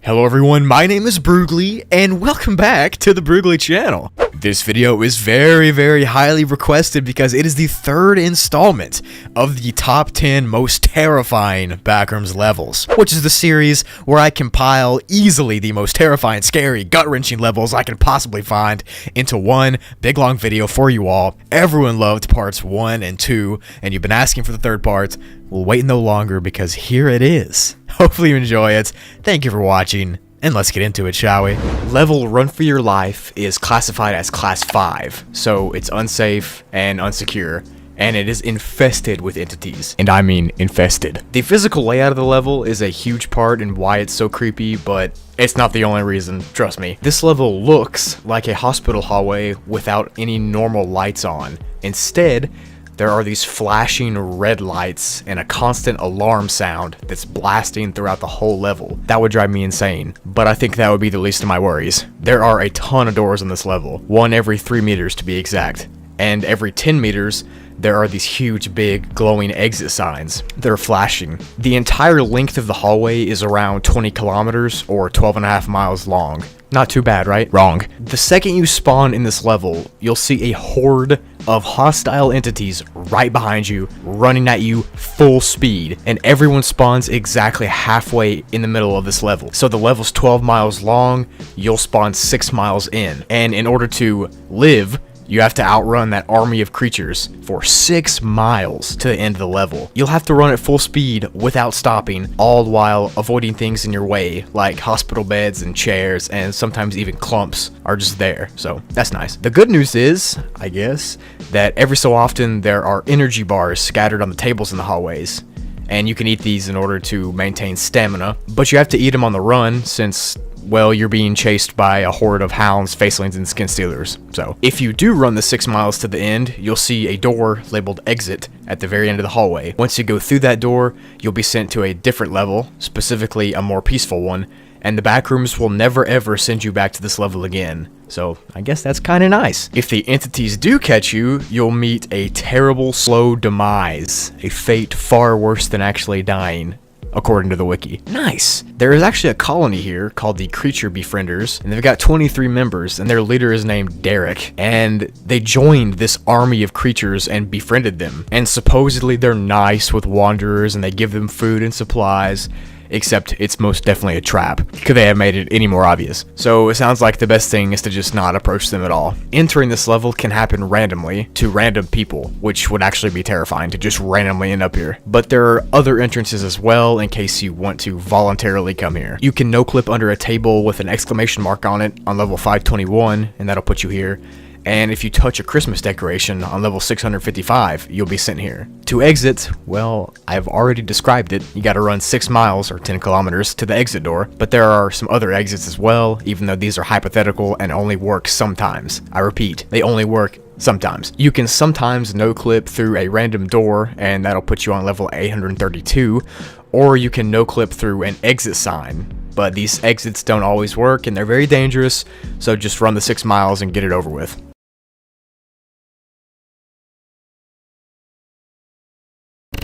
Hello everyone, my name is Brugly, and welcome back to the Brugly channel. This video is very highly requested because it is the third installment of the top 10 most terrifying Backrooms levels, which is the series where I compile easily the most terrifying, scary, gut-wrenching levels I can possibly find into one big long video for you all. Everyone loved parts 1 and 2, and you've been asking for the third part. We'll wait no longer because here it is. Hopefully you enjoy it. Thank you for watching, and let's get into it, shall we? Level Run For Your Life is classified as Class 5, so it's unsafe and unsecure, and it is infested with entities. And I mean infested. The physical layout of the level is a huge part in why it's so creepy, but it's not the only reason, trust me. This level looks like a hospital hallway without any normal lights on. Instead, there are these flashing red lights and a constant alarm sound that's blasting throughout the whole level. That would drive me insane, but I think that would be the least of my worries. There are a ton of doors on this level, one every 3 meters to be exact, and every 10 meters, there are these huge, big, glowing exit signs that are flashing. The entire length of the hallway is around 20 kilometers or 12.5 miles long. Not too bad, right? Wrong. The second you spawn in this level, you'll see a horde of hostile entities right behind you, running at you full speed, and everyone spawns exactly halfway in the middle of this level. So the level's 12 miles long, you'll spawn 6 miles in, and in order to live, you have to outrun that army of creatures for 6 miles to the end of the level. You'll have to run at full speed without stopping, all while avoiding things in your way, like hospital beds and chairs, and sometimes even clumps are just there, so that's nice. The good news is, I guess, that every so often there are energy bars scattered on the tables in the hallways, and you can eat these in order to maintain stamina, but you have to eat them on the run since, well, you're being chased by a horde of hounds, facelings, and skin stealers. So if you do run the 6 miles to the end, you'll see a door labeled exit at the very end of the hallway. Once you go through that door, you'll be sent to a different level, specifically a more peaceful one, and the Backrooms will never ever send you back to this level again. So I guess that's kind of nice. If the entities do catch you, you'll meet a terrible slow demise, a fate far worse than actually dying, according to the wiki. Nice! There is actually a colony here called the Creature Befrienders, and they've got 23 members, and their leader is named Derek, and they joined this army of creatures and befriended them. And supposedly they're nice with wanderers, and they give them food and supplies, except it's most definitely a trap. Could they have made it any more obvious? So it sounds like the best thing is to just not approach them at all. Entering this level can happen randomly to random people, which would actually be terrifying to just randomly end up here. But there are other entrances as well in case you want to voluntarily come here. You can no-clip under a table with an exclamation mark on it on level 521, and that'll put you here. And if you touch a Christmas decoration on level 655, you'll be sent here. To exit, well, I've already described it. You gotta run 6 miles or 10 kilometers to the exit door, but there are some other exits as well, even though these are hypothetical and only work sometimes. I repeat, they only work sometimes. You can sometimes no-clip through a random door, and that'll put you on level 832, or you can no-clip through an exit sign. But these exits don't always work, and they're very dangerous, so just run the 6 miles and get it over with.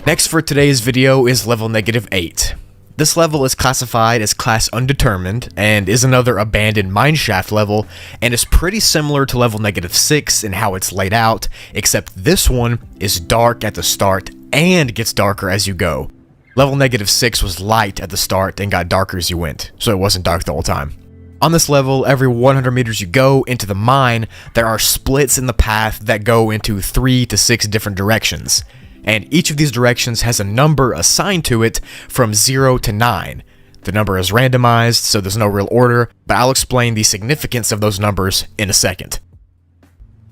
Next for today's video is level -8. This level is classified as class undetermined and is another abandoned mineshaft level and is pretty similar to level -6 in how it's laid out, except this one is dark at the start and gets darker as you go. Level -6 was light at the start and got darker as you went, so it wasn't dark the whole time. On this level, every 100 meters you go into the mine, there are splits in the path that go into 3 to 6 different directions. And each of these directions has a number assigned to it from 0 to 9. The number is randomized, so there's no real order, but I'll explain the significance of those numbers in a second.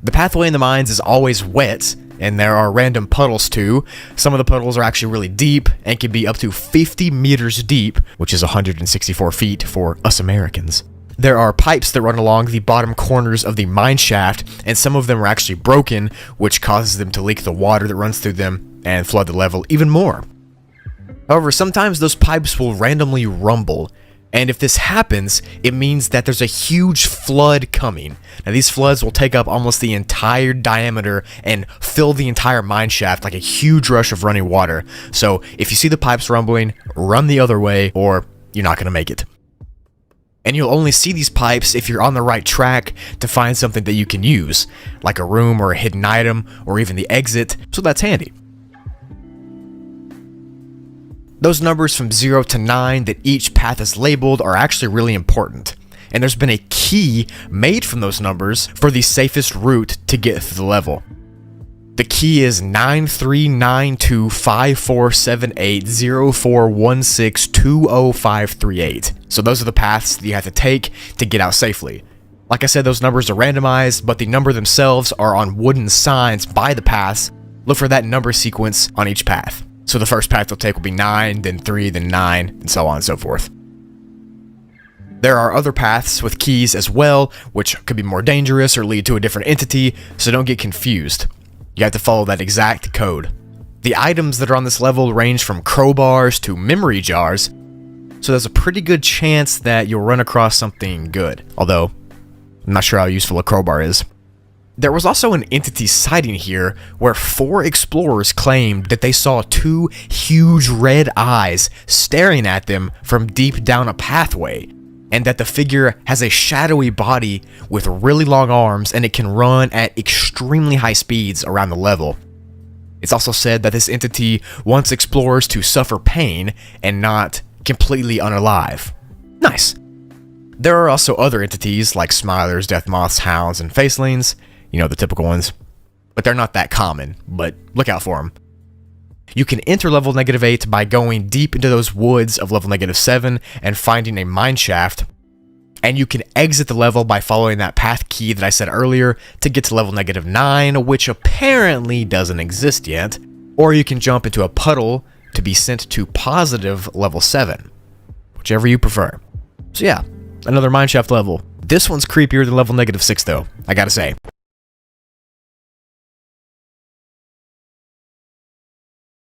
The pathway in the mines is always wet, and there are random puddles too. Some of the puddles are actually really deep and can be up to 50 meters deep, which is 164 feet for us Americans. There are pipes that run along the bottom corners of the mine shaft, and some of them are actually broken, which causes them to leak the water that runs through them and flood the level even more. However, sometimes those pipes will randomly rumble, and if this happens, it means that there's a huge flood coming. Now, these floods will take up almost the entire diameter and fill the entire mine shaft like a huge rush of running water. So if you see the pipes rumbling, run the other way, or you're not going to make it. And you'll only see these pipes if you're on the right track to find something that you can use, like a room or a hidden item, or even the exit, so that's handy. Those numbers from 0 to 9 that each path is labeled are actually really important, and there's been a key made from those numbers for the safest route to get through the level. The key is 939254780416205538. So those are the paths that you have to take to get out safely. Like I said, those numbers are randomized, but the number themselves are on wooden signs by the paths. Look for that number sequence on each path. So the first path you'll take will be 9, then 3, then 9, and so on and so forth. There are other paths with keys as well, which could be more dangerous or lead to a different entity, so don't get confused. You have to follow that exact code. The items that are on this level range from crowbars to memory jars, so there's a pretty good chance that you'll run across something good, although I'm not sure how useful a crowbar is. There was also an entity sighting here where 4 explorers claimed that they saw 2 huge red eyes staring at them from deep down a pathway, and that the figure has a shadowy body with really long arms and it can run at extremely high speeds around the level. It's also said that this entity wants explorers to suffer pain and not completely unalive. Nice. There are also other entities like Smilers, Death Moths, Hounds, and Facelings, you know, the typical ones, but they're not that common, but look out for them. You can enter level -8 by going deep into those woods of level -7 and finding a mine shaft, and you can exit the level by following that path key that I said earlier to get to level -9, which apparently doesn't exist yet, or you can jump into a puddle to be sent to positive level 7, whichever you prefer. So yeah, another mine shaft level. This one's creepier than level -6 though, I gotta say.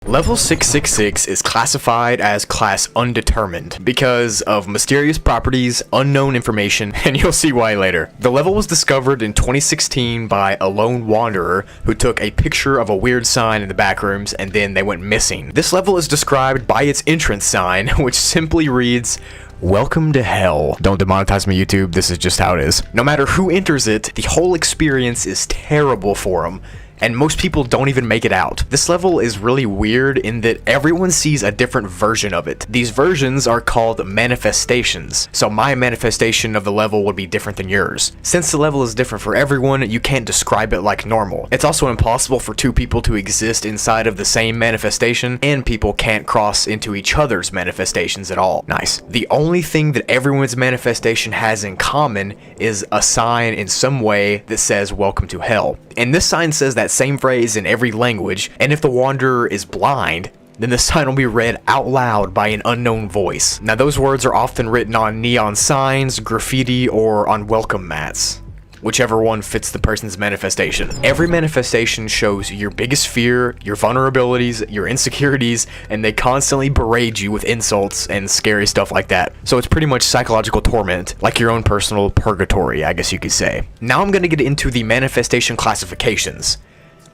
Level 666 is classified as class undetermined because of mysterious properties, unknown information, and you'll see why later. The level was discovered in 2016 by a lone wanderer who took a picture of a weird sign in the backrooms and then they went missing. This level is described by its entrance sign, which simply reads, "Welcome to hell." Don't demonetize me, YouTube, this is just how it is. No matter who enters it, the whole experience is terrible for them, and most people don't even make it out. This level is really weird in that everyone sees a different version of it. These versions are called manifestations, so my manifestation of the level would be different than yours. Since the level is different for everyone, you can't describe it like normal. It's also impossible for 2 people to exist inside of the same manifestation, and people can't cross into each other's manifestations at all. Nice. The only thing that everyone's manifestation has in common is a sign in some way that says "Welcome to hell." And this sign says that same phrase in every language, and if the wanderer is blind, then the sign will be read out loud by an unknown voice. Now those words are often written on neon signs, graffiti, or on welcome mats, whichever one fits the person's manifestation. Every manifestation shows your biggest fear, your vulnerabilities, your insecurities, and they constantly berate you with insults and scary stuff like that. So it's pretty much psychological torment, like your own personal purgatory, I guess you could say. Now I'm gonna get into the manifestation classifications.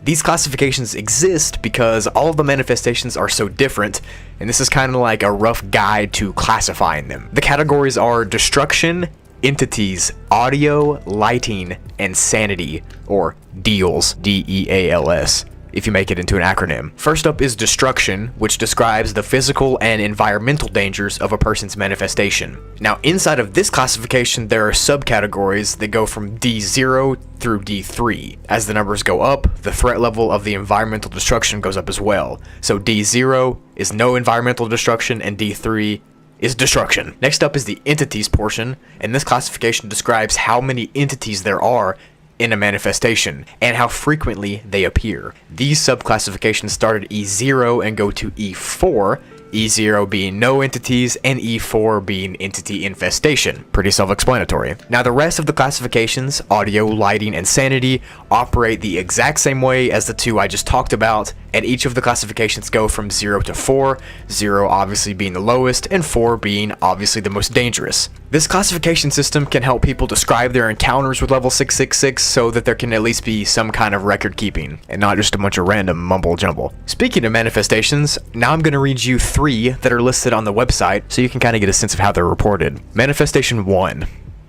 These classifications exist because all of the manifestations are so different, and this is kind of like a rough guide to classifying them. The categories are destruction, entities, audio, lighting, and sanity, or deals, D-E-A-L-S, if you make it into an acronym. First up is destruction, which describes the physical and environmental dangers of a person's manifestation. Now, inside of this classification, there are subcategories that go from D0 through D3. As the numbers go up, the threat level of the environmental destruction goes up as well. So D0 is no environmental destruction, and D3 is destruction. Next up is the entities portion, and this classification describes how many entities there are in a manifestation and how frequently they appear. These subclassifications start at E0 and go to E4, E0 being no entities and E4 being entity infestation. Pretty self-explanatory. Now the rest of the classifications, audio, lighting, and sanity, operate the exact same way as the 2 I just talked about, and each of the classifications go from 0 to 4, 0 obviously being the lowest, and 4 being obviously the most dangerous. This classification system can help people describe their encounters with level 666 so that there can at least be some kind of record keeping, and not just a bunch of random mumble jumble. Speaking of manifestations, now I'm going to read you 3 3 that are listed on the website so you can kind of get a sense of how they're reported. Manifestation 1.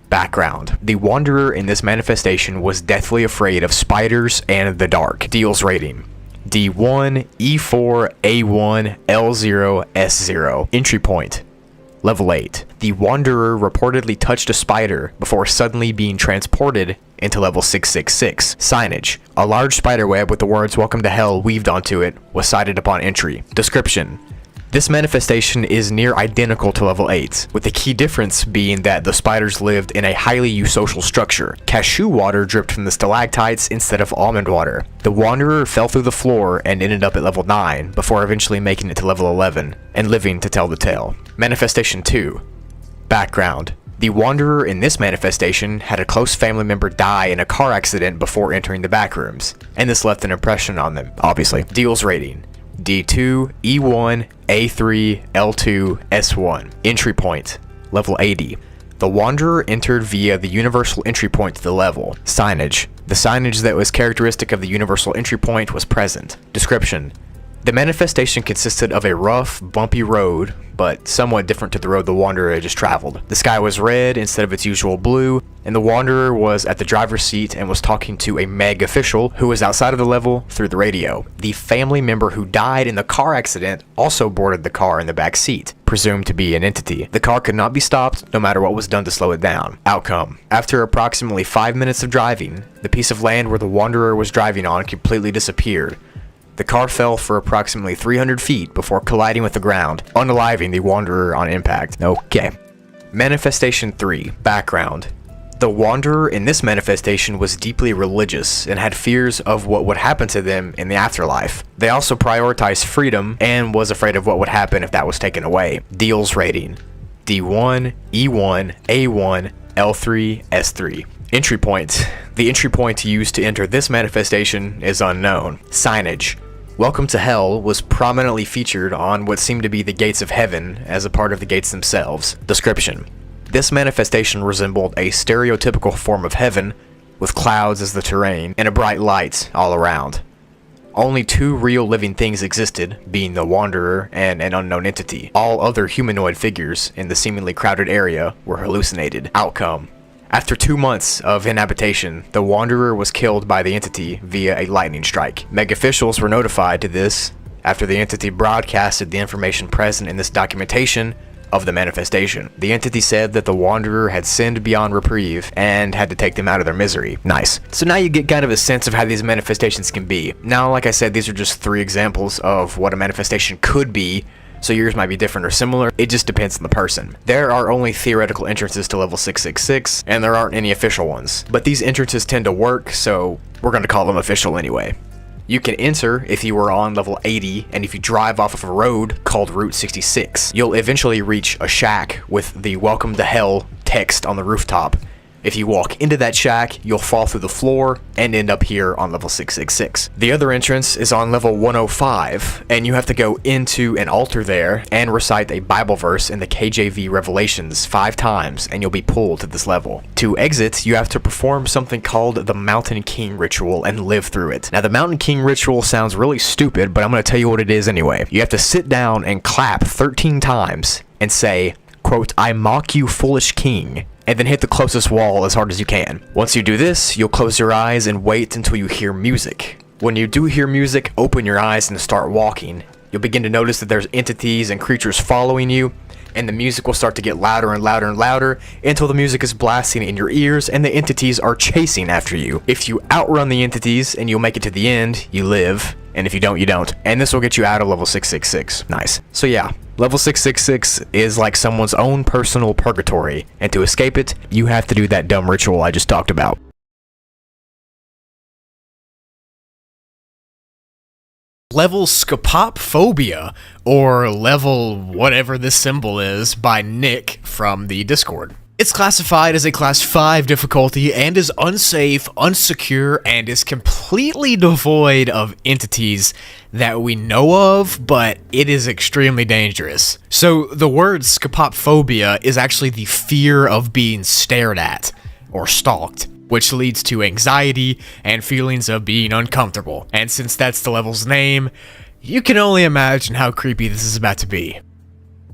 Background. The Wanderer in this manifestation was deathly afraid of spiders and the dark. Deals rating: D1, E4, A1, L0, S0. Entry point: Level 8. The Wanderer reportedly touched a spider before suddenly being transported into level 666. Signage: a large spider web with the words "Welcome to Hell" weaved onto it was sighted upon entry. Description: this manifestation is near identical to level 8, with the key difference being that the spiders lived in a highly eusocial structure. Cashew water dripped from the stalactites instead of almond water. The Wanderer fell through the floor and ended up at level 9, before eventually making it to level 11, and living to tell the tale. Manifestation 2. Background. The Wanderer in this manifestation had a close family member die in a car accident before entering the backrooms, and this left an impression on them, obviously. Deals rating: D2, E1, A3, L2, S1. Entry point: Level 80. The Wanderer entered via the universal entry point to the level. Signage: the signage that was characteristic of the universal entry point was present. Description: the manifestation consisted of a rough, bumpy road, but somewhat different to the road the Wanderer had just traveled. The sky was red instead of its usual blue, and the Wanderer was at the driver's seat and was talking to a Meg official who was outside of the level through the radio. The family member who died in the car accident also boarded the car in the back seat, presumed to be an entity. The car could not be stopped no matter what was done to slow it down. Outcome: after approximately 5 minutes of driving, the piece of land where the Wanderer was driving on completely disappeared. The car fell for approximately 300 feet before colliding with the ground, unaliving the Wanderer on impact. Okay. Manifestation 3. Background. The Wanderer in this manifestation was deeply religious and had fears of what would happen to them in the afterlife. They also prioritized freedom and was afraid of what would happen if that was taken away. Deals rating: D1, E1, A1, L3, S3. Entry point. The entry point used to enter this manifestation is unknown. Signage: Welcome to Hell was prominently featured on what seemed to be the gates of heaven as a part of the gates themselves. Description: this manifestation resembled a stereotypical form of heaven, with clouds as the terrain and a bright light all around. Only 2 real living things existed, being the Wanderer and an unknown entity. All other humanoid figures in the seemingly crowded area were hallucinated. Outcome: after 2 months of inhabitation, the Wanderer was killed by the entity via a lightning strike. Meg officials were notified to this after the entity broadcasted the information present in this documentation of the manifestation. The entity said that the Wanderer had sinned beyond reprieve and had to take them out of their misery. Nice. So now you get kind of a sense of how these manifestations can be. Now, like I said, these are just 3 examples of what a manifestation could be, so yours might be different or similar. It just depends on the person. There are only theoretical entrances to level 666, and there aren't any official ones. But these entrances tend to work, so we're going to call them official anyway. You can enter if you were on level 80, and if you drive off of a road called Route 66. You'll eventually reach a shack with the "Welcome to Hell" text on the rooftop. If you walk into that shack, you'll fall through the floor and end up here on level 666. The other entrance is on level 105, and you have to go into an altar there and recite a Bible verse in the KJV Revelations 5 times, and you'll be pulled to this level. To exit, you have to perform something called the Mountain King Ritual and live through it. Now, the Mountain King Ritual sounds really stupid, but I'm going to tell you what it is anyway. You have to sit down and clap 13 times and say, quote, "I mock you, foolish king," and then hit the closest wall as hard as you can. Once you do this, you'll close your eyes and wait until you hear music. When you do hear music, open your eyes and start walking. You'll begin to notice that there's entities and creatures following you, and the music will start to get louder and louder and louder until the music is blasting in your ears and the entities are chasing after you. If you outrun the entities and you'll make it to the end, you live, and if you don't, you don't. And this will get you out of level 666. Nice. So yeah, level 666 is like someone's own personal purgatory, and to escape it, you have to do that dumb ritual I just talked about. Level Scopophobia, or level whatever this symbol is, by Nick from the Discord. It's classified as a class 5 difficulty and is unsafe, unsecure, and is completely devoid of entities that we know of, but it is extremely dangerous. So the word scopophobia is actually the fear of being stared at or stalked, which leads to anxiety and feelings of being uncomfortable. And since that's the level's name, you can only imagine how creepy this is about to be.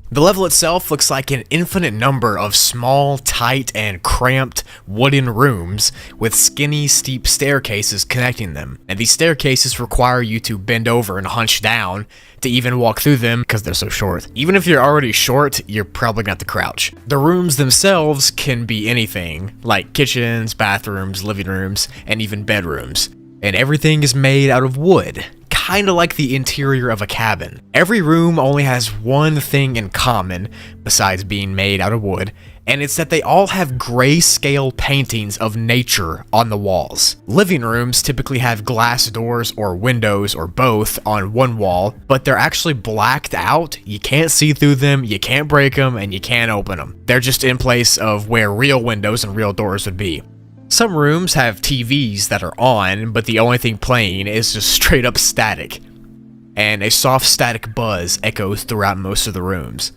The level itself looks like an infinite number of small, tight, and cramped wooden rooms with skinny, steep staircases connecting them. And these staircases require you to bend over and hunch down to even walk through them because they're so short. Even if you're already short, you're probably gonna have to crouch. The rooms themselves can be anything, like kitchens, bathrooms, living rooms, and even bedrooms. And everything is made out of wood, kinda like the interior of a cabin. Every room only has one thing in common, besides being made out of wood, and it's that they all have grayscale paintings of nature on the walls. Living rooms typically have glass doors or windows or both on one wall, but they're actually blacked out. You can't see through them, you can't break them, and you can't open them. They're just in place of where real windows and real doors would be. Some rooms have TVs that are on, but the only thing playing is just straight up static, and a soft static buzz echoes throughout most of the rooms.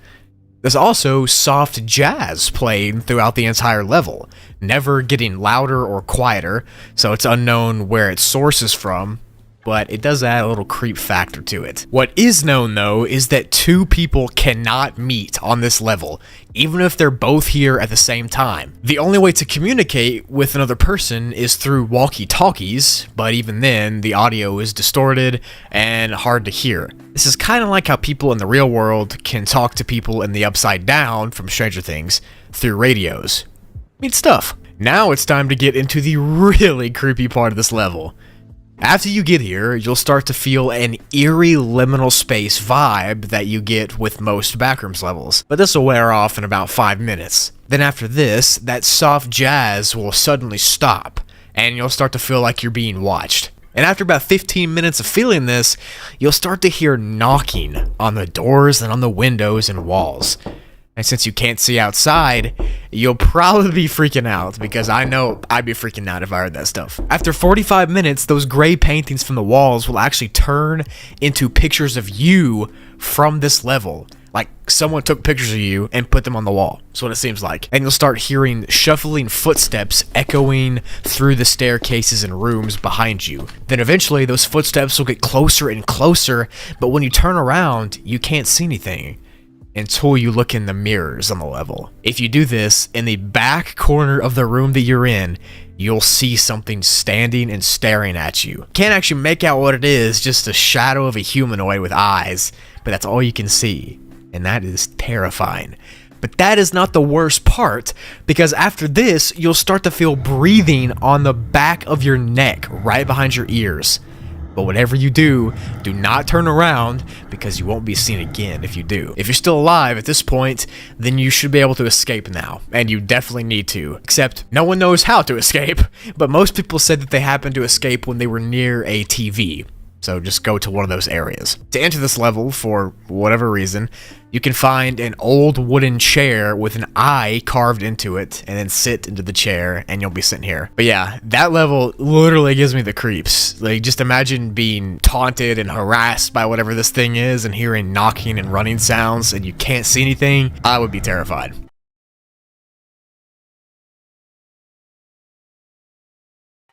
There's also soft jazz playing throughout the entire level, never getting louder or quieter, so it's unknown where its source is from, but it does add a little creep factor to it. What is known though is that two people cannot meet on this level, even if they're both here at the same time. The only way to communicate with another person is through walkie-talkies, but even then, the audio is distorted and hard to hear. This is kind of like how people in the real world can talk to people in the Upside Down from Stranger Things through radios. Neat stuff. Now it's time to get into the really creepy part of this level. After you get here, you'll start to feel an eerie liminal space vibe that you get with most Backrooms levels, but this will wear off in about 5 minutes. Then after this, that soft jazz will suddenly stop, and you'll start to feel like you're being watched. And after about 15 minutes of feeling this, you'll start to hear knocking on the doors and on the windows and walls. And since you can't see outside, you'll probably be freaking out, because I know I'd be freaking out if I heard that stuff. After 45 minutes, those gray paintings from the walls will actually turn into pictures of you from this level. Like someone took pictures of you and put them on the wall. That's what it seems like. And you'll start hearing shuffling footsteps echoing through the staircases and rooms behind you. Then eventually those footsteps will get closer and closer, but when you turn around, you can't see anything until you look in the mirrors on the level. If you do this, in the back corner of the room that you're in, you'll see something standing and staring at you. Can't actually make out what it is, just a shadow of a humanoid with eyes, but that's all you can see, and that is terrifying. But that is not the worst part, because after this, you'll start to feel breathing on the back of your neck, right behind your ears. But whatever you do, do not turn around, because you won't be seen again if you do. If you're still alive at this point, then you should be able to escape now, and you definitely need to. Except, no one knows how to escape, but most people said that they happened to escape when they were near a TV. So just go to one of those areas. To enter this level, for whatever reason, you can find an old wooden chair with an eye carved into it, and then sit into the chair, and you'll be sitting here. But yeah, that level literally gives me the creeps. Like, just imagine being taunted and harassed by whatever this thing is, and hearing knocking and running sounds, and you can't see anything. I would be terrified.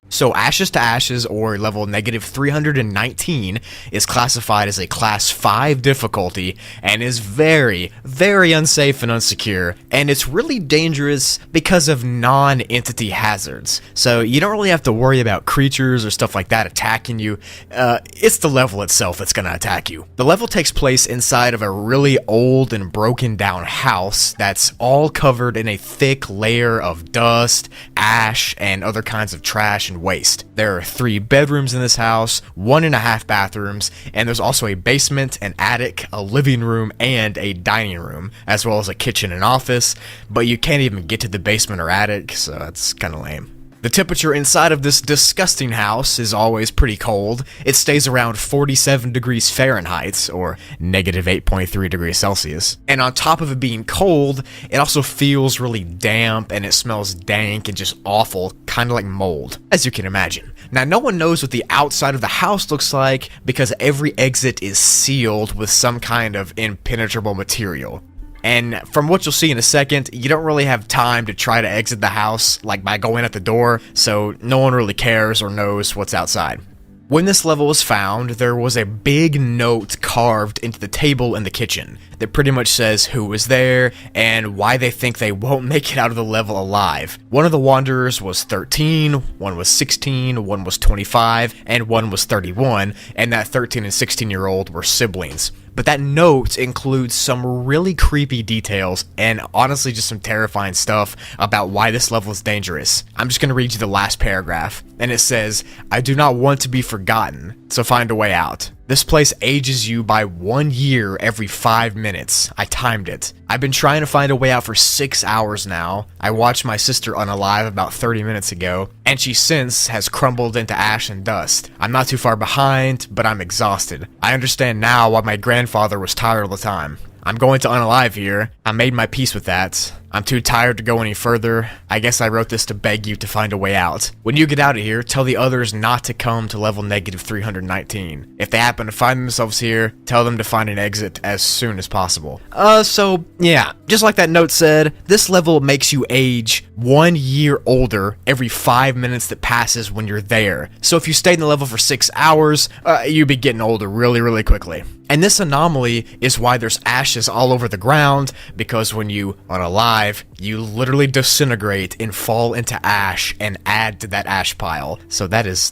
So Ashes to Ashes, or level negative 319, is classified as a class 5 difficulty and is very, very unsafe and unsecure, and it's really dangerous because of non-entity hazards. So you don't really have to worry about creatures or stuff like that attacking you. It's the level itself that's gonna attack you. The level takes place inside of a really old and broken down house that's all covered in a thick layer of dust, ash, and other kinds of trash and waste. There are 3 bedrooms in this house, 1.5 bathrooms, and there's also a basement, an attic, a living room, and a dining room, as well as a kitchen and office, but you can't even get to the basement or attic, so that's kind of lame. The temperature inside of this disgusting house is always pretty cold. It stays around 47 degrees Fahrenheit, or negative 8.3 degrees Celsius. And on top of it being cold, it also feels really damp, and it smells dank and just awful, kind of like mold, as you can imagine. Now, no one knows what the outside of the house looks like, because every exit is sealed with some kind of impenetrable material. And from what you'll see in a second, you don't really have time to try to exit the house, like by going at the door, so no one really cares or knows what's outside. When this level was found, there was a big note carved into the table in the kitchen that pretty much says who was there and why they think they won't make it out of the level alive. One of the wanderers was 13, one was 16, one was 25, and one was 31, and that 13 and 16-year-old were siblings. But that note includes some really creepy details and honestly just some terrifying stuff about why this level is dangerous. I'm just going to read you the last paragraph, and it says, "I do not want to be forgotten, so find a way out. This place ages you by 1 year every 5 minutes. I timed it. I've been trying to find a way out for 6 hours now. I watched my sister unalive about 30 minutes ago, and she since has crumbled into ash and dust. I'm not too far behind, but I'm exhausted. I understand now why my grandfather was tired all the time. I'm going to unalive here. I made my peace with that. I'm too tired to go any further. I guess I wrote this to beg you to find a way out. When you get out of here, tell the others not to come to level negative 319. If they happen to find themselves here, tell them to find an exit as soon as possible." So yeah, just like that note said, this level makes you age 1 year older every 5 minutes that passes when you're there. So if you stayed in the level for 6 hours, you'd be getting older really, really quickly. And this anomaly is why there's ashes all over the ground, because when you unalive, you literally disintegrate and fall into ash and add to that ash pile. So that's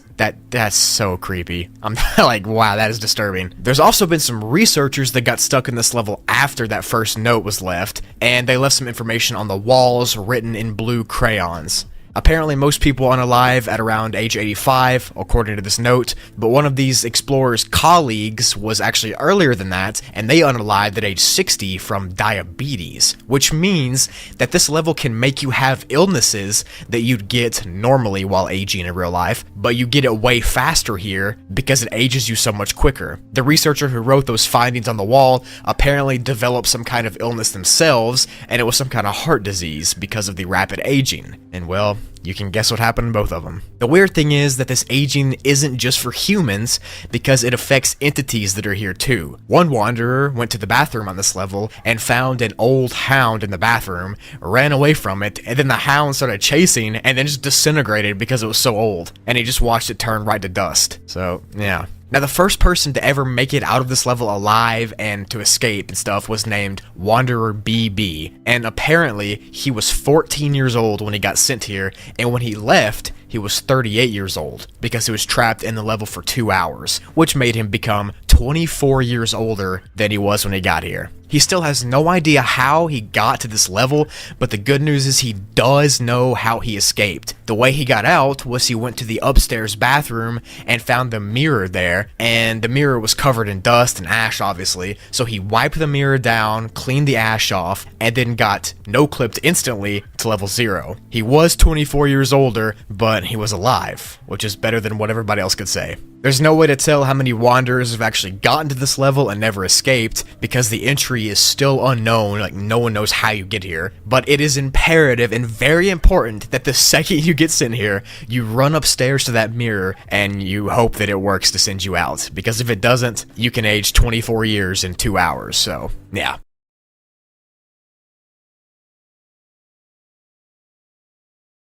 so creepy. I'm like, wow, that is disturbing. There's also been some researchers that got stuck in this level after that first note was left, and they left some information on the walls written in blue crayons. Apparently, most people unalive at around age 85, according to this note, but one of these explorers' colleagues was actually earlier than that, and they unalived at age 60 from diabetes, which means that this level can make you have illnesses that you'd get normally while aging in real life, but you get it way faster here because it ages you so much quicker. The researcher who wrote those findings on the wall apparently developed some kind of illness themselves, and it was some kind of heart disease because of the rapid aging. And well, you can guess what happened to both of them. The weird thing is that this aging isn't just for humans, because it affects entities that are here too. One wanderer went to the bathroom on this level and found an old hound in the bathroom, ran away from it, and then the hound started chasing and then just disintegrated because it was so old, and he just watched it turn right to dust. So, yeah. Now, the first person to ever make it out of this level alive and to escape and stuff was named Wanderer BB, and apparently he was 14 years old when he got sent here, and when he left, he was 38 years old because he was trapped in the level for 2 hours, which made him become 24 years older than he was when he got here. He still has no idea how he got to this level, but the good news is he does know how he escaped. The way he got out was he went to the upstairs bathroom and found the mirror there, and the mirror was covered in dust and ash, obviously, so he wiped the mirror down, cleaned the ash off, and then got no-clipped instantly to level 0. He was 24 years older, but he was alive, which is better than what everybody else could say. There's no way to tell how many wanderers have actually gotten to this level and never escaped, because the entry is still unknown, like no one knows how you get here. But it is imperative and very important that the second you get sent here, you run upstairs to that mirror and you hope that it works to send you out, because if it doesn't, you can age 24 years in 2 hours, so yeah.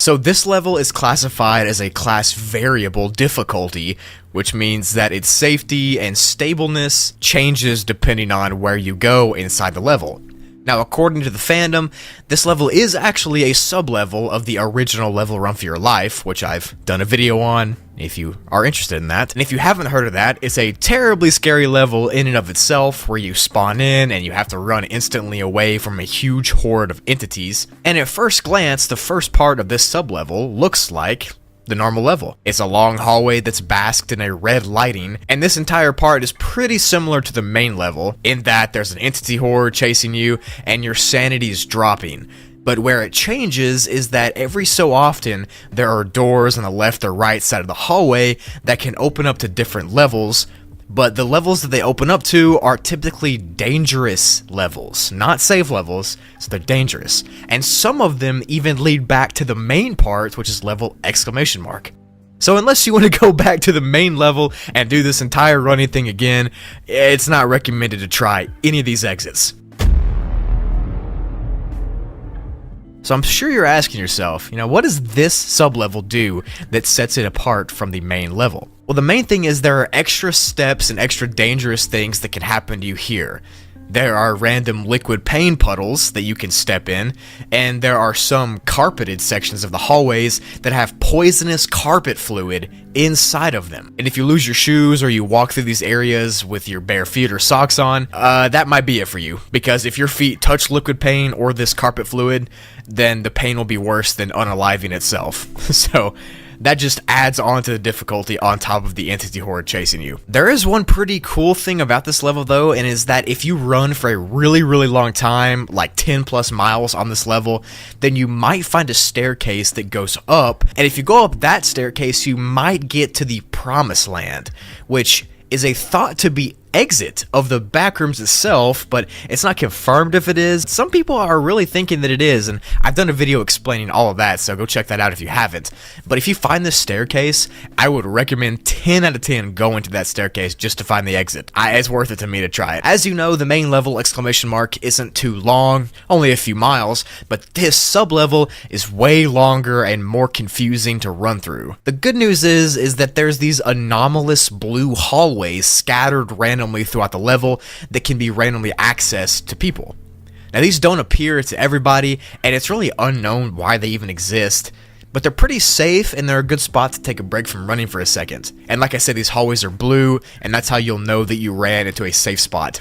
So this level is classified as a class variable difficulty, which means that its safety and stableness changes depending on where you go inside the level. Now, according to the fandom, this level is actually a sub-level of the original Level Run for Your Life, which I've done a video on, if you are interested in that. And if you haven't heard of that, it's a terribly scary level in and of itself, where you spawn in and you have to run instantly away from a huge horde of entities. And at first glance, the first part of this sub-level looks like the normal level. It's a long hallway that's basked in a red lighting, and this entire part is pretty similar to the main level, in that there's an entity horde chasing you, and your sanity is dropping. But where it changes is that every so often, there are doors on the left or right side of the hallway that can open up to different levels, but the levels that they open up to are typically dangerous levels, not safe levels, so they're dangerous. And some of them even lead back to the main part, which is level exclamation mark. So unless you want to go back to the main level and do this entire running thing again, it's not recommended to try any of these exits. So I'm sure you're asking yourself, what does this sublevel do that sets it apart from the main level? Well, the main thing is there are extra steps and extra dangerous things that can happen to you here. There are random liquid pain puddles that you can step in, and there are some carpeted sections of the hallways that have poisonous carpet fluid inside of them. And if you lose your shoes or you walk through these areas with your bare feet or socks on, that might be it for you. Because if your feet touch liquid pain or this carpet fluid, then the pain will be worse than unaliving itself. So that just adds on to the difficulty on top of the entity horde chasing you. There is one pretty cool thing about this level though, and is that if you run for a really long time, like 10 plus miles on this level, then you might find a staircase that goes up, and if you go up that staircase, you might get to the promised land, which is a thought to be exit of the backrooms itself, but it's not confirmed if it is. Some people are really thinking that it is, and I've done a video explaining all of that, so go check that out if you haven't. But if you find this staircase, I would recommend 10 out of 10 going to that staircase just to find the exit. It's worth it to me to try it. As you know, the main level exclamation mark isn't too long, only a few miles, but this sub-level is way longer and more confusing to run through. The good news is that there's these anomalous blue hallways scattered randomly throughout the level that can be randomly accessed to people. Now these don't appear to everybody, and it's really unknown why they even exist, but they're pretty safe and they're a good spot to take a break from running for a second. And like I said, these hallways are blue, and that's how you'll know that you ran into a safe spot.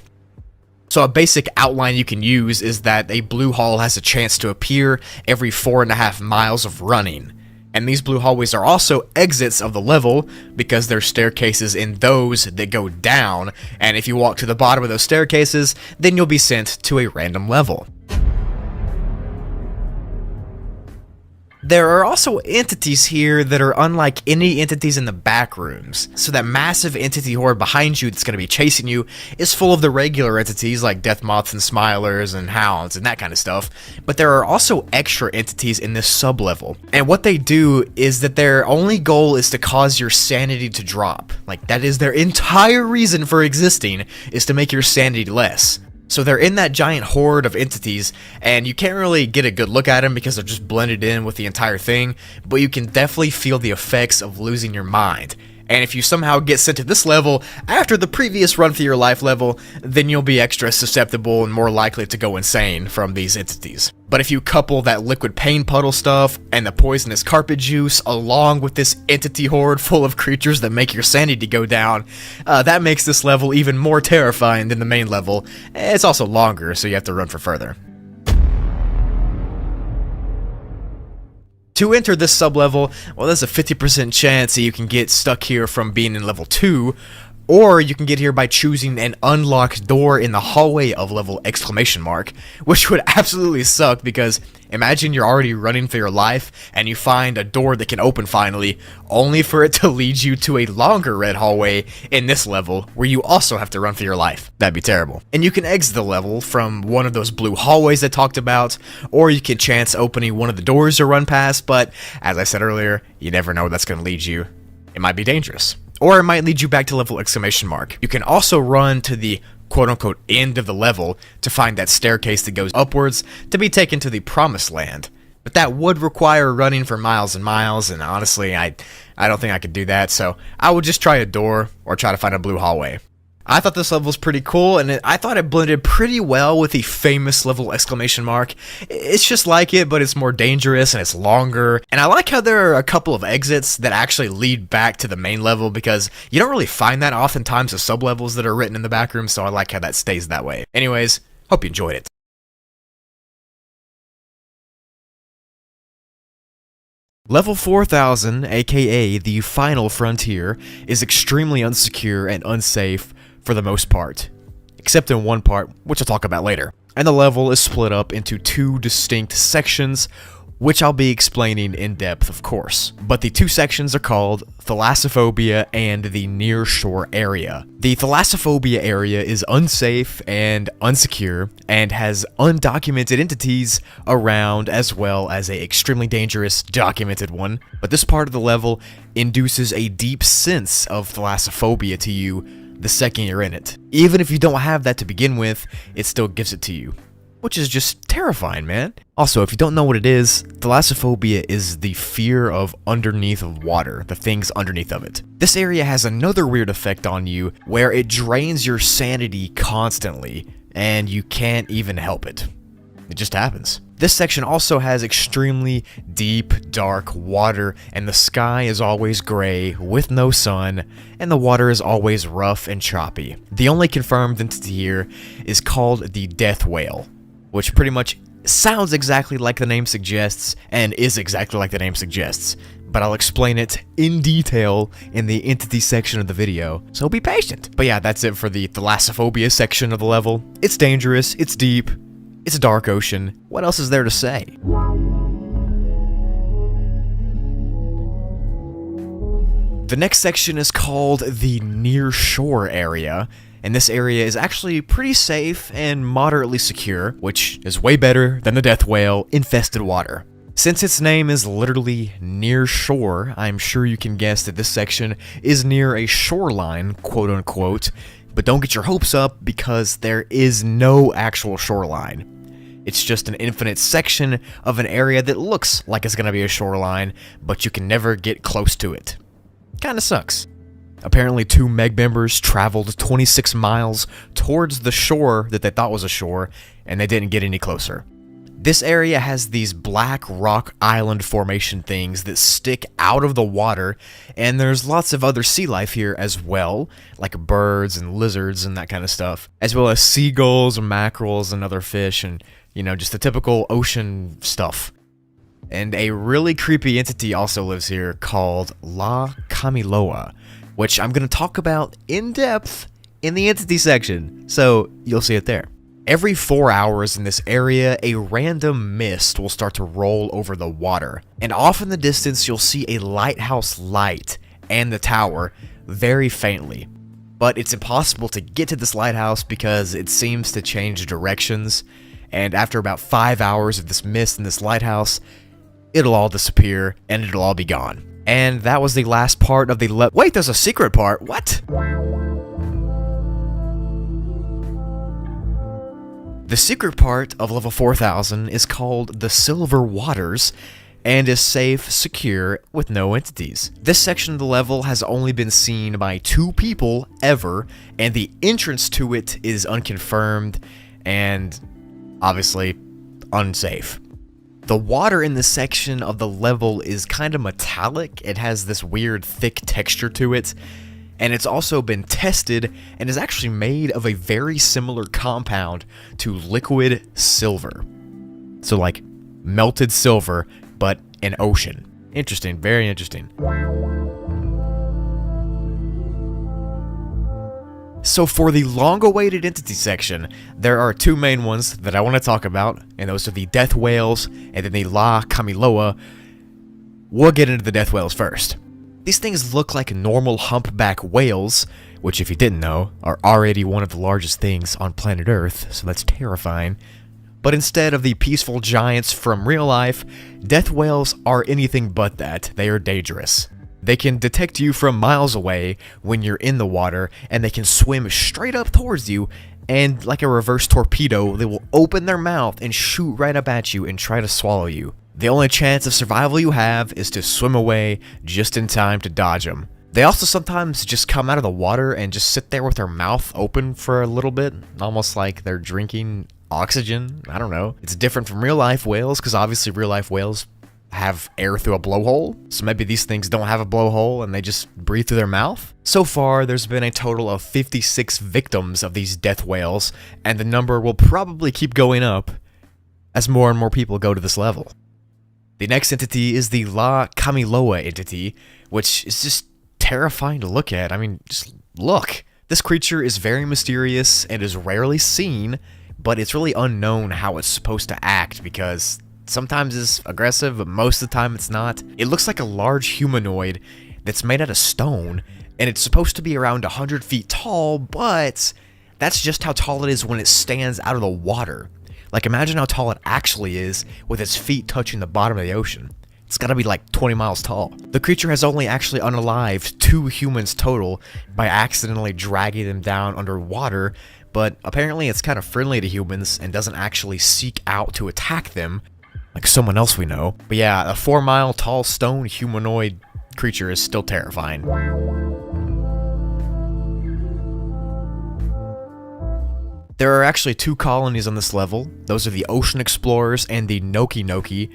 So a basic outline you can use is that a blue hall has a chance to appear every 4.5 miles of running. And these blue hallways are also exits of the level because there's staircases in those that go down, and if you walk to the bottom of those staircases, then you'll be sent to a random level. There are also entities here that are unlike any entities in the backrooms. So that massive entity horde behind you that's going to be chasing you is full of the regular entities like death moths and smilers and hounds and that kind of stuff. But there are also extra entities in this sub-level. And what they do is that their only goal is to cause your sanity to drop. Like, that is their entire reason for existing, is to make your sanity less. So they're in that giant horde of entities, and you can't really get a good look at them because they're just blended in with the entire thing, but you can definitely feel the effects of losing your mind. And if you somehow get sent to this level after the previous run for your life level, then you'll be extra susceptible and more likely to go insane from these entities. But if you couple that liquid pain puddle stuff and the poisonous carpet juice along with this entity horde full of creatures that make your sanity go down, that makes this level even more terrifying than the main level. It's also longer, so you have to run for further. To enter this sub-level, well, there's a 50% chance that you can get stuck here from being in level 2, or you can get here by choosing an unlocked door in the hallway of level exclamation mark, which would absolutely suck because imagine you're already running for your life and you find a door that can open finally, only for it to lead you to a longer red hallway in this level where you also have to run for your life. That'd be terrible. And you can exit the level from one of those blue hallways I talked about, or you can chance opening one of the doors to run past, but as I said earlier, you never know where that's going to lead you. It might be dangerous. Or it might lead you back to level exclamation mark. You can also run to the quote-unquote end of the level to find that staircase that goes upwards to be taken to the promised land. But that would require running for miles and miles, and honestly, I don't think I could do that, so I would just try a door or try to find a blue hallway. I thought this level was pretty cool, and I thought it blended pretty well with the famous level exclamation mark. It's just like it, but it's more dangerous and it's longer. And I like how there are a couple of exits that actually lead back to the main level because you don't really find that oftentimes with sub-levels that are written in the backroom, so I like how that stays that way. Anyways, hope you enjoyed it. Level 4000, aka the Final Frontier, is extremely unsecure and unsafe for the most part, except in one part, which I'll talk about later. And the level is split up into two distinct sections, which I'll be explaining in depth, of course. But the two sections are called Thalassophobia and the Nearshore Area. The Thalassophobia area is unsafe and unsecure, and has undocumented entities around as well as a extremely dangerous documented one. But this part of the level induces a deep sense of thalassophobia to you the second you're in it. Even if you don't have that to begin with, it still gives it to you. which is just terrifying, man. Also, if you don't know what it is, thalassophobia is the fear of underneath of water, the things underneath of it. This area has another weird effect on you where it drains your sanity constantly, and you can't even help it. It just happens. This section also has extremely deep, dark water, and the sky is always gray with no sun, and the water is always rough and choppy. The only confirmed entity here is called the death whale, which pretty much sounds exactly like the name suggests and is exactly like the name suggests, but I'll explain it in detail in the entity section of the video, so be patient. But yeah, that's it for the thalassophobia section of the level. It's dangerous, it's deep, it's a dark ocean. What else is there to say? The next section is called the near shore area, and this area is actually pretty safe and moderately secure, which is way better than the death whale infested water. Since its name is literally near shore, I'm sure you can guess that this section is near a shoreline, quote unquote, but don't get your hopes up because there is no actual shoreline. It's just an infinite section of an area that looks like it's gonna be a shoreline, but you can never get close to it. Kinda sucks. Apparently 2 Meg members traveled 26 miles towards the shore that they thought was a shore, and they didn't get any closer. This area has these black rock island formation things that stick out of the water, and there's lots of other sea life here as well, like birds and lizards and that kind of stuff, as well as seagulls and mackerels and other fish and, you know, just the typical ocean stuff. And a really creepy entity also lives here called La Camiloa, which I'm going to talk about in depth in the entity section, so you'll see it there. Every 4 hours in this area, a random mist will start to roll over the water, and off in the distance you'll see a lighthouse light and the tower very faintly. But it's impossible to get to this lighthouse because it seems to change directions, and after about 5 hours of this mist in this lighthouse, it'll all disappear and it'll all be gone. And that was the last part of the wait, there's a secret part, what? The secret part of level 4000 is called the Silver Waters, and is safe, secure, with no entities. This section of the level has only been seen by 2 people ever, and the entrance to it is unconfirmed, and obviously unsafe. The water in this section of the level is kind of metallic. It has this weird thick texture to it, and it's also been tested and is actually made of a very similar compound to liquid silver. So like melted silver, but in ocean. Interesting, very interesting. So for the long-awaited entity section, there are 2 main ones that I want to talk about, and those are the death whales and then the La Camiloa. We'll get into the death whales first. These things look like normal humpback whales, which if you didn't know, are already one of the largest things on planet Earth, so that's terrifying. But instead of the peaceful giants from real life, death whales are anything but that. They are dangerous. They can detect you from miles away when you're in the water, and they can swim straight up towards you, and like a reverse torpedo, they will open their mouth and shoot right up at you and try to swallow you. The only chance of survival you have is to swim away just in time to dodge them. They also sometimes just come out of the water and just sit there with their mouth open for a little bit, almost like they're drinking oxygen. I don't know. It's different from real life whales, because obviously real life whales have air through a blowhole, so maybe these things don't have a blowhole and they just breathe through their mouth. So far, there's been a total of 56 victims of these death whales, and the number will probably keep going up as more and more people go to this level. The next entity is the La Camiloa entity, which is just terrifying to look at. I mean, just look. This creature is very mysterious and is rarely seen, but it's really unknown how it's supposed to act because sometimes it's aggressive, but most of the time it's not. It looks like a large humanoid that's made out of stone, and it's supposed to be around 100 feet tall, but that's just how tall it is when it stands out of the water. Like, imagine how tall it actually is with its feet touching the bottom of the ocean. It's gotta be like 20 miles tall. The creature has only actually unalived 2 humans total by accidentally dragging them down underwater, but apparently it's kind of friendly to humans and doesn't actually seek out to attack them like someone else we know. But yeah, a 4-mile tall stone humanoid creature is still terrifying. There are actually 2 colonies on this level. Those are the Ocean Explorers and the Noki Noki.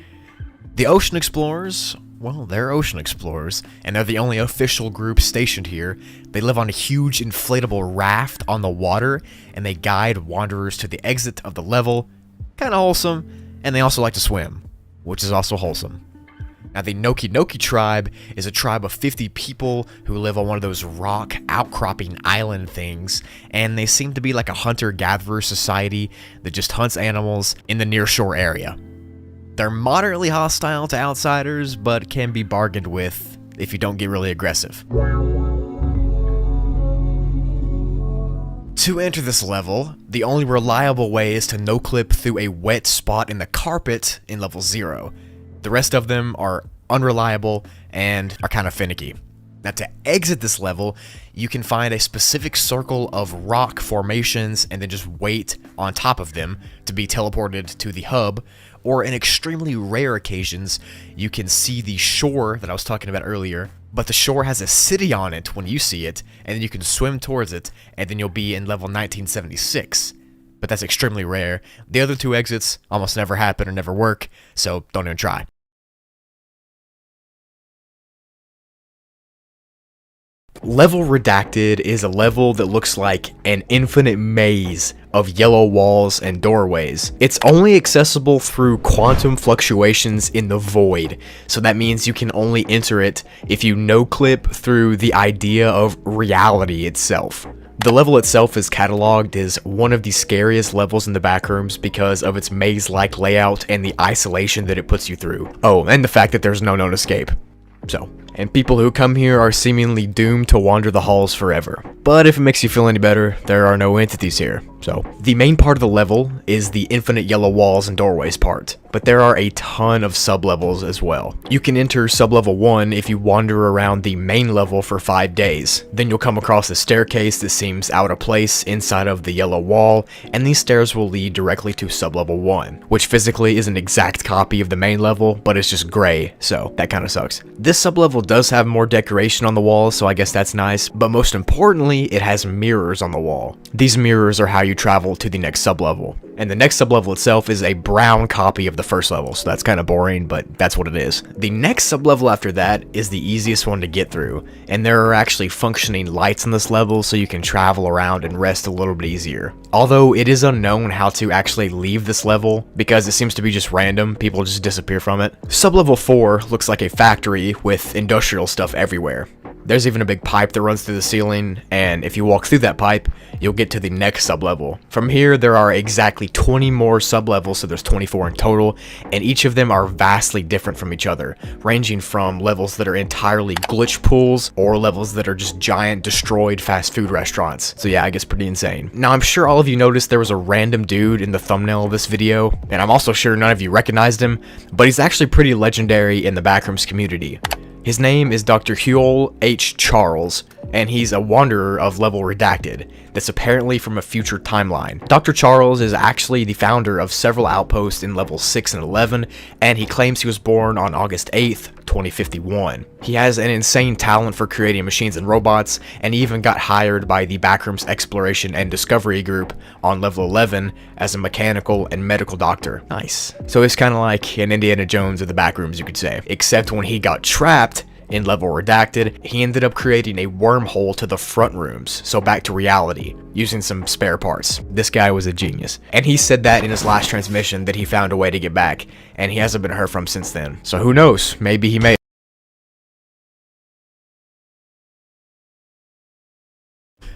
The Ocean Explorers, well, they're ocean explorers, and they're the only official group stationed here. They live on a huge inflatable raft on the water, and they guide wanderers to the exit of the level. Kinda wholesome, and they also like to swim, which is also wholesome. Now, the Noki Noki tribe is a tribe of 50 people who live on one of those rock outcropping island things, and they seem to be like a hunter-gatherer society that just hunts animals in the nearshore area. They're moderately hostile to outsiders, but can be bargained with if you don't get really aggressive. To enter this level, the only reliable way is to no-clip through a wet spot in the carpet in level 0. The rest of them are unreliable and are kind of finicky. Now, to exit this level, you can find a specific circle of rock formations and then just wait on top of them to be teleported to the hub, or in extremely rare occasions, you can see the shore that I was talking about earlier, but the shore has a city on it when you see it, and then you can swim towards it, and then you'll be in level 1976. But that's extremely rare. The other 2 exits almost never happen or never work, so don't even try. Level Redacted is a level that looks like an infinite maze of yellow walls and doorways. It's only accessible through quantum fluctuations in the void, so that means you can only enter it if you no-clip through the idea of reality itself. The level itself is cataloged as one of the scariest levels in the Backrooms because of its maze-like layout and the isolation that it puts you through. Oh, and the fact that there's no known escape. And people who come here are seemingly doomed to wander the halls forever. But if it makes you feel any better, there are no entities here, so. The main part of the level is the infinite yellow walls and doorways part, but there are a ton of sub-levels as well. You can enter sub-level 1 if you wander around the main level for 5 days. Then you'll come across a staircase that seems out of place inside of the yellow wall, and these stairs will lead directly to sub-level 1, which physically is an exact copy of the main level, but it's just gray, so that kinda sucks. This sub-level does have more decoration on the walls, so I guess that's nice, but most importantly, it has mirrors on the wall. These mirrors are how you travel to the next sub-level, and the next sub-level itself is a brown copy of the first level, so that's kind of boring, but that's what it is. The next sub-level after that is the easiest one to get through, and there are actually functioning lights on this level so you can travel around and rest a little bit easier. Although it is unknown how to actually leave this level, because it seems to be just random, people just disappear from it. Sub-level 4 looks like a factory with industrial stuff everywhere. There's even a big pipe that runs through the ceiling, and if you walk through that pipe, you'll get to the next sub-level. From here, there are exactly 20 more sub-levels, so there's 24 in total, and each of them are vastly different from each other, ranging from levels that are entirely glitch pools, or levels that are just giant, destroyed fast food restaurants. So yeah, I guess pretty insane. Now, I'm sure all of you noticed there was a random dude in the thumbnail of this video, and I'm also sure none of you recognized him, but he's actually pretty legendary in the Backrooms community. His name is Dr. Huel H. Charles, and he's a wanderer of Level Redacted that's apparently from a future timeline. Dr. Charles is actually the founder of several outposts in Level 6 and 11, and he claims he was born on August 8th, 2051. He has an insane talent for creating machines and robots, and he even got hired by the Backrooms Exploration and Discovery Group on Level 11 as a mechanical and medical doctor. Nice. So he's kind of like an Indiana Jones of the Backrooms, you could say. Except when he got trapped in Level Redacted, he ended up creating a wormhole to the front rooms, so back to reality, using some spare parts. This guy was a genius. And he said that in his last transmission that he found a way to get back, and he hasn't been heard from since then. So who knows, maybe he may.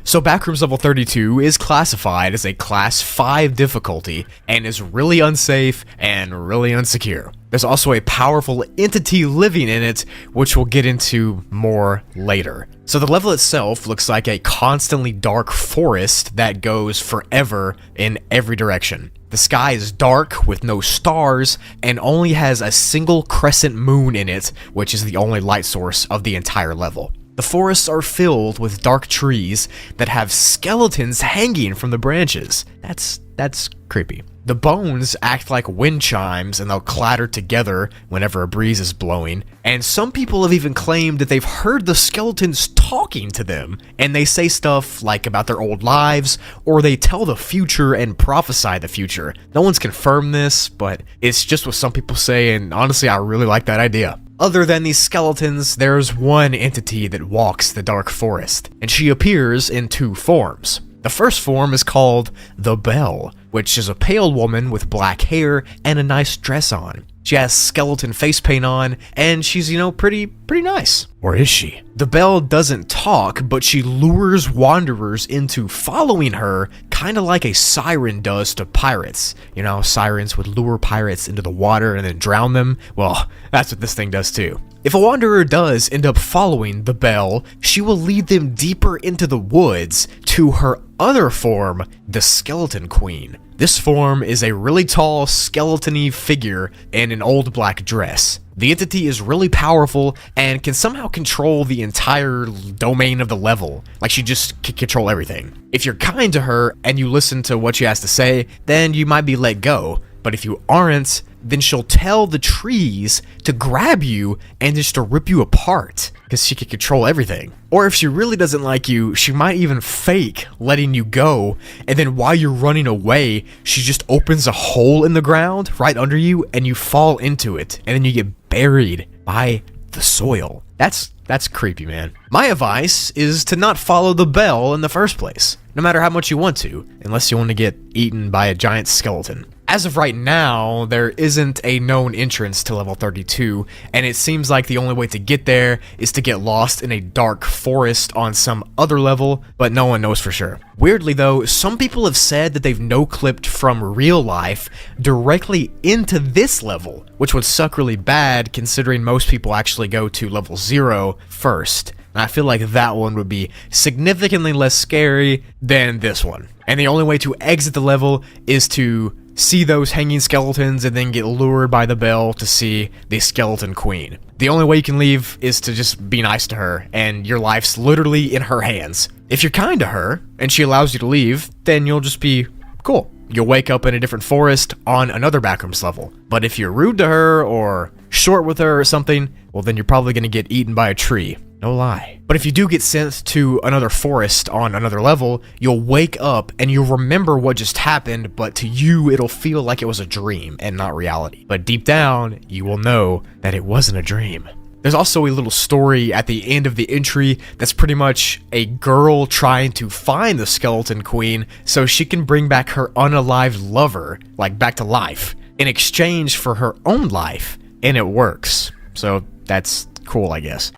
So Backrooms level 32 is classified as a class 5 difficulty and is really unsafe and really unsecure. There's also a powerful entity living in it, which we'll get into more later. So the level itself looks like a constantly dark forest that goes forever in every direction. The sky is dark with no stars and only has a single crescent moon in it, which is the only light source of the entire level. The forests are filled with dark trees that have skeletons hanging from the branches. That's creepy. The bones act like wind chimes and they'll clatter together whenever a breeze is blowing. And some people have even claimed that they've heard the skeletons talking to them. And they say stuff like about their old lives, or they tell the future and prophesy the future. No one's confirmed this, but it's just what some people say, and honestly, I really like that idea. Other than these skeletons, there's one entity that walks the dark forest, and she appears in two forms. The first form is called the Belle, which is a pale woman with black hair and a nice dress on. She has skeleton face paint on, and she's, pretty nice. Or is she? The Belle doesn't talk, but she lures wanderers into following her, kind of like a siren does to pirates. Sirens would lure pirates into the water and then drown them. Well, that's what this thing does too. If a wanderer does end up following the Belle, she will lead them deeper into the woods to her other form, the Skeleton Queen. This form is a really tall, skeleton-y figure in an old black dress. The entity is really powerful and can somehow control the entire domain of the level. Like, she just can control everything. If you're kind to her and you listen to what she has to say, then you might be let go. But if you aren't, then she'll tell the trees to grab you and just to rip you apart, because she can control everything. Or if she really doesn't like you, she might even fake letting you go, and then while you're running away, she just opens a hole in the ground right under you, and you fall into it, and then you get buried by the soil. That's creepy, man. My advice is to not follow the Belle in the first place, no matter how much you want to, unless you want to get eaten by a giant skeleton. As of right now, there isn't a known entrance to level 32, and it seems like the only way to get there is to get lost in a dark forest on some other level, but no one knows for sure. Weirdly though, some people have said that they've no-clipped from real life directly into this level, which would suck really bad considering most people actually go to level 0 first. And I feel like that one would be significantly less scary than this one. And the only way to exit the level is to see those hanging skeletons and then get lured by the Belle to see the Skeleton Queen. The only way you can leave is to just be nice to her, and your life's literally in her hands. If you're kind to her, and she allows you to leave, then you'll just be cool. You'll wake up in a different forest on another Backrooms level. But if you're rude to her, or short with her or something, well then you're probably gonna get eaten by a tree. No lie. But if you do get sent to another forest on another level, you'll wake up and you'll remember what just happened, but to you, it'll feel like it was a dream and not reality. But deep down, you will know that it wasn't a dream. There's also a little story at the end of the entry that's pretty much a girl trying to find the Skeleton Queen so she can bring back her unalived lover, like back to life, in exchange for her own life, and it works. So that's cool, I guess.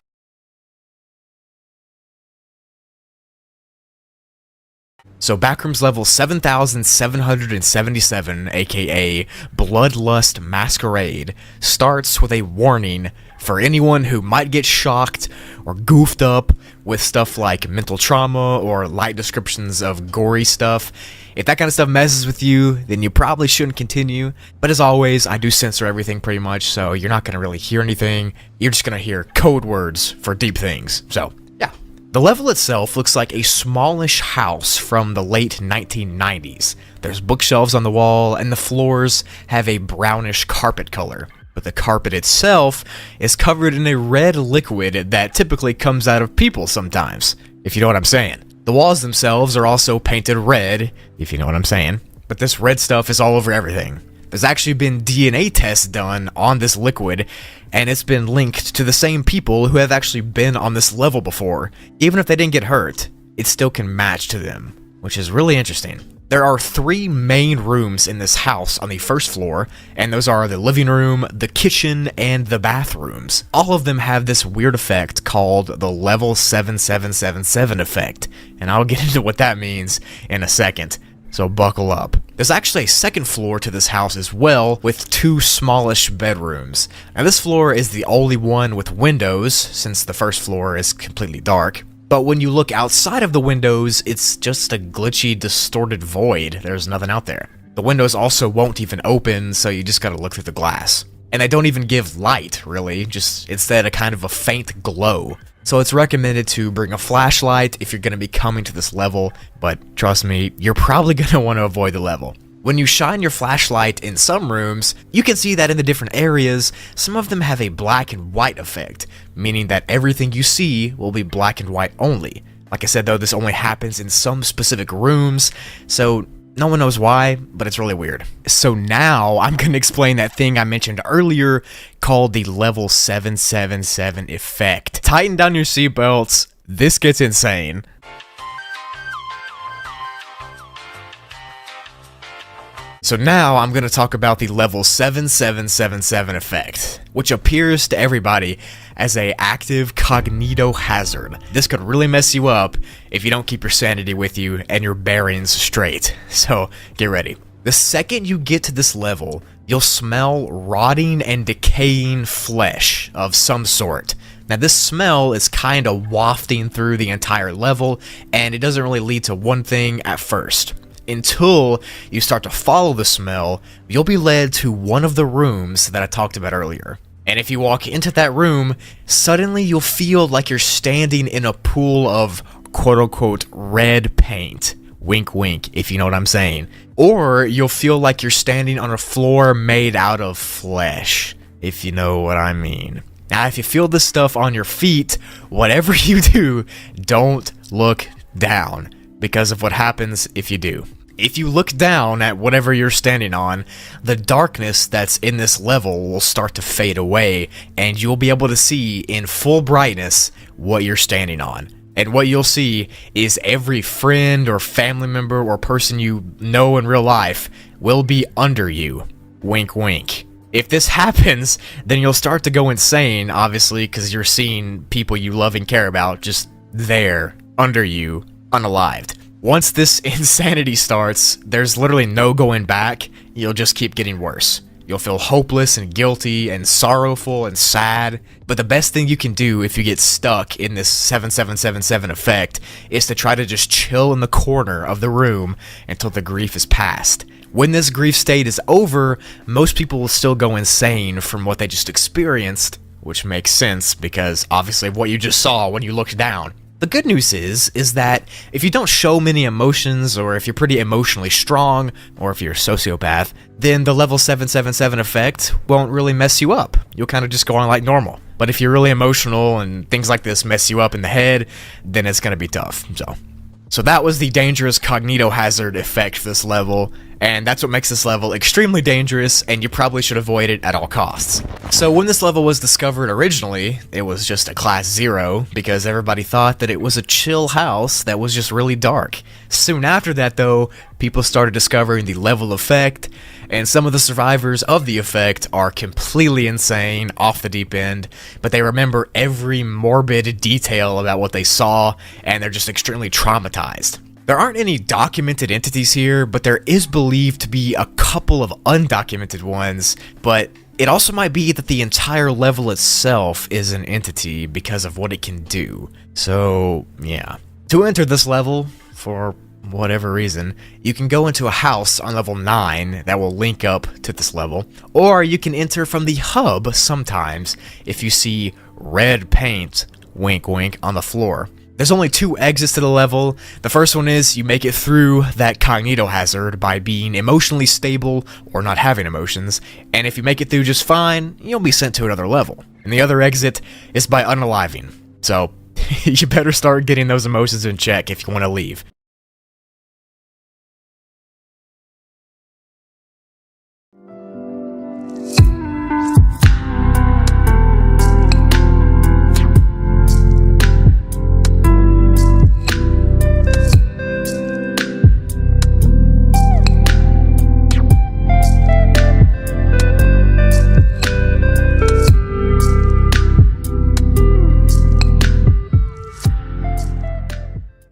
So Backrooms level 7777, aka Bloodlust Masquerade, starts with a warning for anyone who might get shocked or goofed up with stuff like mental trauma or light descriptions of gory stuff. If that kind of stuff messes with you, then you probably shouldn't continue. But as always, I do censor everything pretty much, so you're not going to really hear anything. You're just going to hear code words for deep things. So the level itself looks like a smallish house from the late 1990s. There's bookshelves on the wall, and the floors have a brownish carpet color. But the carpet itself is covered in a red liquid that typically comes out of people sometimes, if you know what I'm saying. The walls themselves are also painted red, if you know what I'm saying. But this red stuff is all over everything. There's actually been DNA tests done on this liquid, and it's been linked to the same people who have actually been on this level before. Even if they didn't get hurt, it still can match to them, which is really interesting. There are 3 main rooms in this house on the first floor, and those are the living room, the kitchen, and the bathrooms. All of them have this weird effect called the level 7777 effect, and I'll get into what that means in a second. So buckle up. There's actually a second floor to this house as well, with 2 smallish bedrooms. Now this floor is the only one with windows, since the first floor is completely dark. But when you look outside of the windows, it's just a glitchy, distorted void. There's nothing out there. The windows also won't even open, so you just gotta look through the glass. and they don't even give light, really, just instead a kind of a faint glow. So it's recommended to bring a flashlight if you're going to be coming to this level, but trust me, you're probably going to want to avoid the level. When you shine your flashlight in some rooms, you can see that in the different areas, some of them have a black and white effect, meaning that everything you see will be black and white only. Like I said though, this only happens in some specific rooms, so no one knows why, but it's really weird. So now I'm going to explain that thing I mentioned earlier called the level 777 effect. Tighten down your seatbelts, this gets insane. So now I'm going to talk about the level 7777 effect, which appears to everybody as a active cognitohazard. This could really mess you up if you don't keep your sanity with you and your bearings straight. So get ready. The second you get to this level, you'll smell rotting and decaying flesh of some sort. Now this smell is kind of wafting through the entire level, and it doesn't really lead to one thing at first. Until you start to follow the smell, you'll be led to one of the rooms that I talked about earlier. And if you walk into that room, suddenly you'll feel like you're standing in a pool of quote-unquote red paint. Wink wink, if you know what I'm saying. Or you'll feel like you're standing on a floor made out of flesh, if you know what I mean. Now, if you feel this stuff on your feet, whatever you do, don't look down, because of what happens if you do. If you look down at whatever you're standing on, the darkness that's in this level will start to fade away, and you'll be able to see in full brightness what you're standing on. And what you'll see is every friend or family member or person you know in real life will be under you. Wink wink. If this happens, then you'll start to go insane, obviously, because you're seeing people you love and care about just there, under you, unalived. Once this insanity starts, there's literally no going back. You'll just keep getting worse. You'll feel hopeless and guilty and sorrowful and sad. But the best thing you can do if you get stuck in this 7777 effect is to try to just chill in the corner of the room until the grief is past. When this grief state is over, most people will still go insane from what they just experienced, which makes sense because obviously of what you just saw when you looked down. The good news is that if you don't show many emotions, or if you're pretty emotionally strong, or if you're a sociopath, then the level 777 effect won't really mess you up. You'll kind of just go on like normal. But if you're really emotional and things like this mess you up in the head, then it's going to be tough. So that was the dangerous cognitohazard effect for this level, and that's what makes this level extremely dangerous, and you probably should avoid it at all costs. So when this level was discovered originally, it was just a class 0, because everybody thought that it was a chill house that was just really dark. Soon after that though, people started discovering the level effect, and some of the survivors of the effect are completely insane, off the deep end, but they remember every morbid detail about what they saw, and they're just extremely traumatized. There aren't any documented entities here, but there is believed to be a couple of undocumented ones, but it also might be that the entire level itself is an entity because of what it can do. So, yeah. To enter this level, for whatever reason, you can go into a house on level 9 that will link up to this level, or you can enter from the hub sometimes if you see red paint, wink wink, on the floor. There's only 2 exits to the level. The first one is you make it through that cognitohazard by being emotionally stable or not having emotions, and if you make it through just fine, you'll be sent to another level. And the other exit is by unaliving. So you better start getting those emotions in check if you want to leave.